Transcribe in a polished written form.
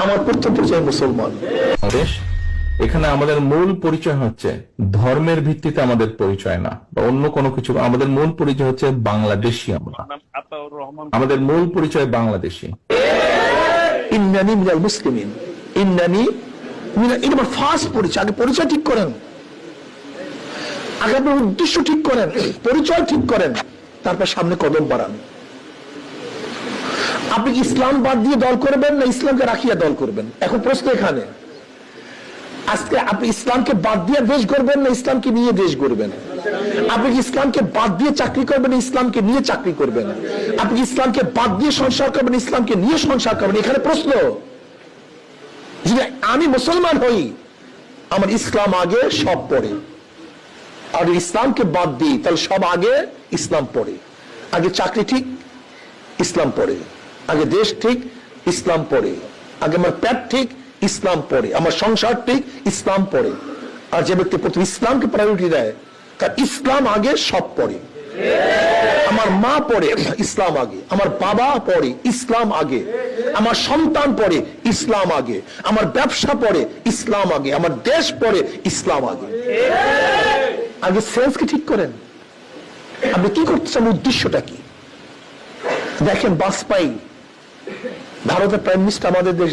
আমার প্রথম পরিচয় মুসলমান। এখানে আমাদের মূল পরিচয় হচ্ছে ধর্মের ভিত্তিতে আমাদের পরিচয় না, বা অন্য কোনো কিছু। আমাদের মূল পরিচয় হচ্ছে বাংলাদেশী। আমাদের মূল পরিচয় বাংলাদেশী। ইন্নানি মিনাল মুসলিমিন, ইন্নানি মিনাল, এটা আমার ফার্স্ট পরিচয়। আগে পরিচয় ঠিক করেন, আগে আপনার উদ্দেশ্য ঠিক করেন, পরিচয় ঠিক করেন, তারপর সামনে কদম বাড়ান। আপনি ইসলাম বাদ দিয়ে দল করবেন না ইসলামকে রাখিয়া দল করবেন? এখন প্রশ্ন এখানে, আজকে আপনি ইসলামকে বাদ দিয়ে দেশ করবেন না ইসলামকে নিয়ে দেশ করবেন? আপনি ইসলামকে বাদ দিয়ে চাকরি করবেন, ইসলামকে নিয়ে চাকরি করবেন? আপনি ইসলামকে বাদ দিয়ে সংসার করবেন, ইসলামকে নিয়ে সংসার করবেন? এখানে প্রশ্ন। যদি আমি মুসলমান হই, আমার ইসলাম আগে, সব পরে। আর ইসলামকে বাদ দিই, তাহলে সব আগে, ইসলাম পরে। আগে চাকরি ঠিক, ইসলাম পরে। আগে দেশ ঠিক, ইসলাম পরে। আগে আমার পেট ঠিক, ইসলাম পরে। আমার সংসার ঠিক, ইসলাম পরে। আর যে ব্যক্তি প্রথম ইসলামকে প্রায়োরিটি দেয়, তার ইসলাম আগে, সব পরে। আমার মা পরে, ইসলাম আগে। আমার বাবা পরে, ইসলাম আগে। আমার সন্তান পরে, ইসলাম আগে। আমার ব্যবসা পরে, ইসলাম আগে। আমার দেশ পরে, ইসলাম আগে। আগে সেন্সকে ঠিক করেন, আপনি কি করতেছেন, উদ্দেশ্যটা কি? দেখেন বাজপেয়ী, ভারতের প্রাইম মিনিস্টার, আমাদের দেশ